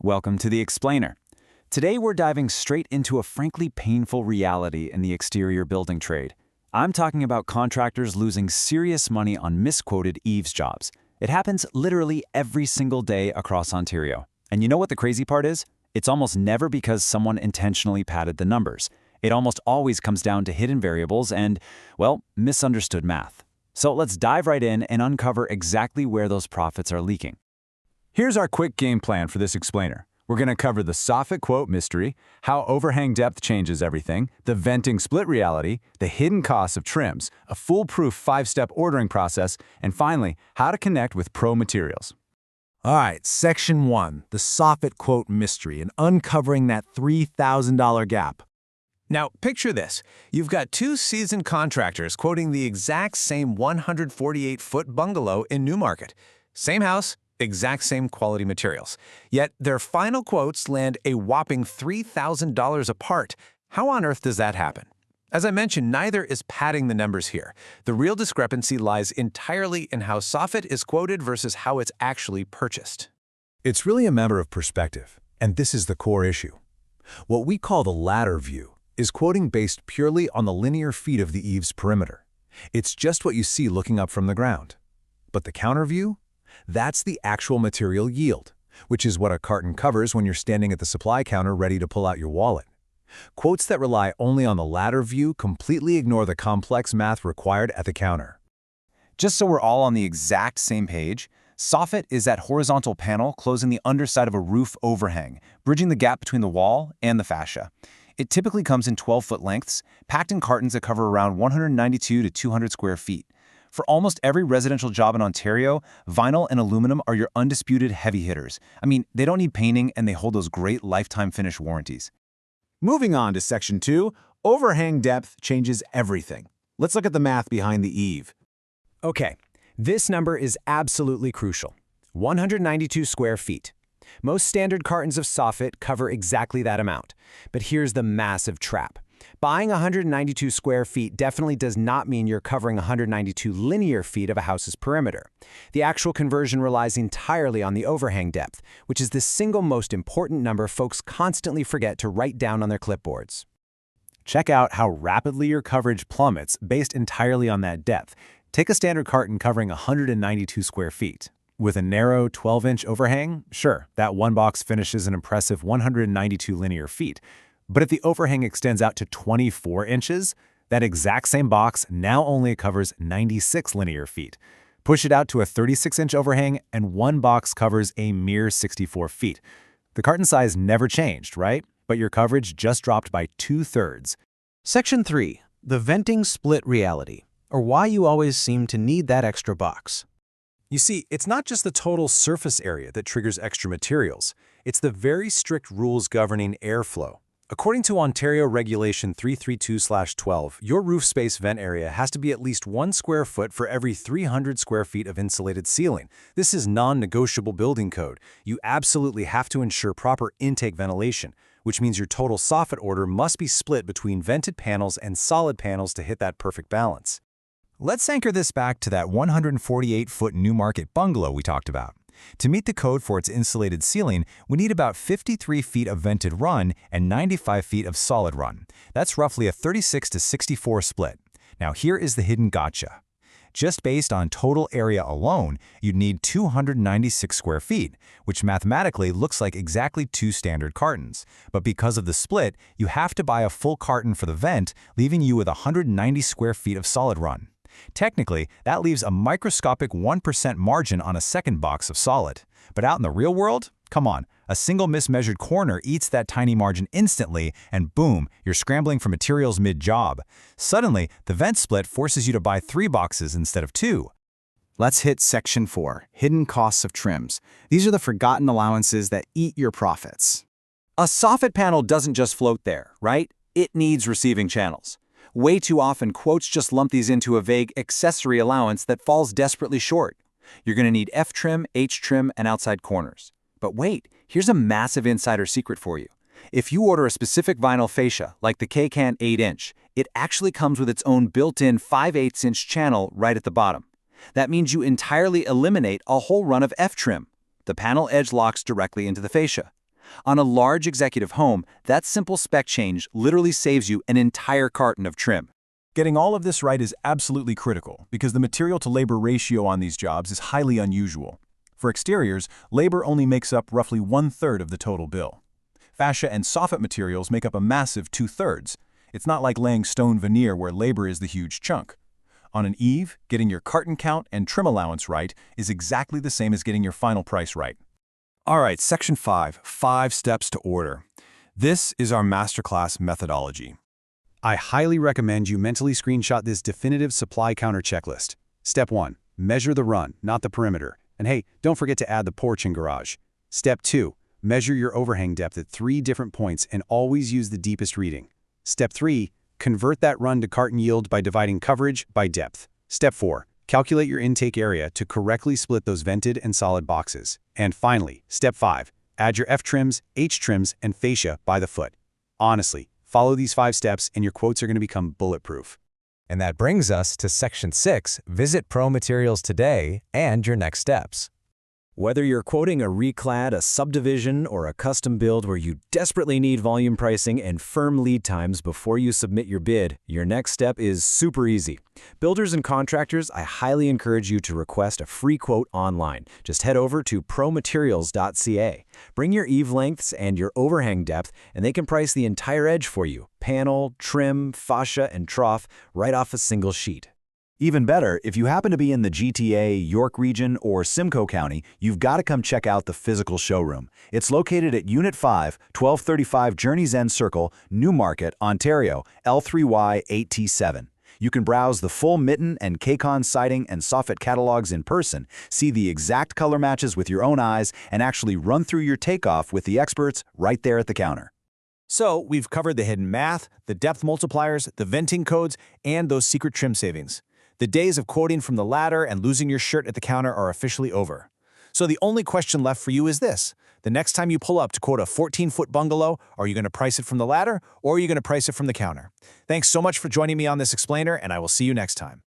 Welcome to The Explainer. Today we're diving straight into a frankly painful reality in the exterior building trade. I'm talking about contractors losing serious money on misquoted eaves jobs. It happens literally every single day across Ontario. And you know what the crazy part is? It's almost never because someone intentionally padded the numbers. It almost always comes down to hidden variables and, well, misunderstood math. So let's dive right in and uncover exactly where those profits are leaking. Here's our quick game plan for this explainer. We're going to cover the Soffit quote mystery, how overhang depth changes everything, the venting split reality, the hidden costs of trims, a foolproof 5-step ordering process, and finally, how to connect with pro materials. All right, Section 1, the Soffit quote mystery and uncovering that $3,000 gap. Now, picture this. You've got two seasoned contractors quoting the exact same 148-foot bungalow in Newmarket. Same house, exact same quality materials. Yet their final quotes land a whopping $3,000 apart. How on earth does that happen? As I mentioned, neither is padding the numbers here. The real discrepancy lies entirely in how Soffit is quoted versus how it's actually purchased. It's really a matter of perspective, and this is the core issue. What we call the ladder view is quoting based purely on the linear feet of the eave's perimeter. It's just what you see looking up from the ground. But the counter view? That's the actual material yield, which is what a carton covers when you're standing at the supply counter ready to pull out your wallet. Quotes that rely only on the ladder view completely ignore the complex math required at the counter. Just so we're all on the exact same page, Soffit is that horizontal panel closing the underside of a roof overhang, bridging the gap between the wall and the fascia. It typically comes in 12-foot lengths, packed in cartons that cover around 192 to 200 square feet. For almost every residential job in Ontario, vinyl and aluminum are your undisputed heavy hitters. I mean, they don't need painting and they hold those great lifetime finish warranties. Moving on to Section 2, overhang depth changes everything. Let's look at the math behind the eave. Okay, this number is absolutely crucial. 192 square feet. Most standard cartons of Soffit cover exactly that amount. But here's the massive trap. Buying 192 square feet definitely does not mean you're covering 192 linear feet of a house's perimeter. The actual conversion relies entirely on the overhang depth, which is the single most important number folks constantly forget to write down on their clipboards. Check out how rapidly your coverage plummets based entirely on that depth. Take a standard carton covering 192 square feet. With a narrow 12-inch overhang, sure, that one box finishes an impressive 192 linear feet. But if the overhang extends out to 24 inches, that exact same box now only covers 96 linear feet. Push it out to a 36-inch overhang, and one box covers a mere 64 feet. The carton size never changed, right? But your coverage just dropped by 2/3. Section 3, the venting split reality, or why you always seem to need that extra box. You see, it's not just the total surface area that triggers extra materials. It's the very strict rules governing airflow. According to Ontario Regulation 332/12, your roof space vent area has to be at least 1 square foot for every 300 square feet of insulated ceiling. This is non-negotiable building code. You absolutely have to ensure proper intake ventilation, which means your total soffit order must be split between vented panels and solid panels to hit that perfect balance. Let's anchor this back to that 148-foot Newmarket bungalow we talked about. To meet the code for its insulated ceiling, we need about 53 feet of vented run and 95 feet of solid run. That's roughly a 36 to 64 split. Now here is the hidden gotcha. Just based on total area alone, you'd need 296 square feet, which mathematically looks like exactly 2 standard cartons. But because of the split, you have to buy a full carton for the vent, leaving you with 190 square feet of solid run. Technically, that leaves a microscopic 1% margin on a second box of solid. But out in the real world, come on, a single mismeasured corner eats that tiny margin instantly, and boom, you're scrambling for materials mid-job. Suddenly, the vent split forces you to buy 3 boxes instead of 2. Let's hit Section 4, hidden costs of trims. These are the forgotten allowances that eat your profits. A Soffit panel doesn't just float there, right? It needs receiving channels. Way too often, quotes just lump these into a vague accessory allowance that falls desperately short. You're going to need F trim, H trim, and outside corners. But wait, here's a massive insider secret for you. If you order a specific vinyl fascia, like the K-Can 8-inch, it actually comes with its own built-in 5/8-inch channel right at the bottom. That means you entirely eliminate a whole run of F trim. The panel edge locks directly into the fascia. On a large executive home, that simple spec change literally saves you an entire carton of trim. Getting all of this right is absolutely critical because the material-to-labor ratio on these jobs is highly unusual. For exteriors, labor only makes up roughly 1/3 of the total bill. Fascia and soffit materials make up a massive 2/3. It's not like laying stone veneer where labor is the huge chunk. On an eave, getting your carton count and trim allowance right is exactly the same as getting your final price right. All right, Section 5, 5 steps to order. This is our masterclass methodology. I highly recommend you mentally screenshot this definitive supply counter checklist. Step 1, measure the run, not the perimeter. And hey, don't forget to add the porch and garage. Step 2, measure your overhang depth at 3 different points and always use the deepest reading. Step 3, convert that run to carton yield by dividing coverage by depth. Step 4, calculate your intake area to correctly split those vented and solid boxes. And finally, Step 5, add your F trims, H trims, and fascia by the foot. Honestly, follow these 5 steps and your quotes are going to become bulletproof. And that brings us to Section 6, Visit Pro Materials today and your next steps. Whether you're quoting a reclad, a subdivision, or a custom build where you desperately need volume pricing and firm lead times before you submit your bid, your next step is super easy. Builders and contractors, I highly encourage you to request a free quote online. Just head over to promaterials.ca. Bring your eave lengths and your overhang depth, and they can price the entire edge for you: panel, trim, fascia, and trough, right off a single sheet. Even better, if you happen to be in the GTA, York region, or Simcoe County, you've got to come check out the physical showroom. It's located at Unit 5, 1235 Journey's End Circle, Newmarket, Ontario, L3Y8T7. You can browse the full mitten and K-Con siding and Soffit catalogs in person, see the exact color matches with your own eyes, and actually run through your takeoff with the experts right there at the counter. So we've covered the hidden math, the depth multipliers, the venting codes, and those secret trim savings. The days of quoting from the ladder and losing your shirt at the counter are officially over. So the only question left for you is this: the next time you pull up to quote a 14-foot bungalow, are you going to price it from the ladder or are you going to price it from the counter? Thanks so much for joining me on this explainer, and I will see you next time.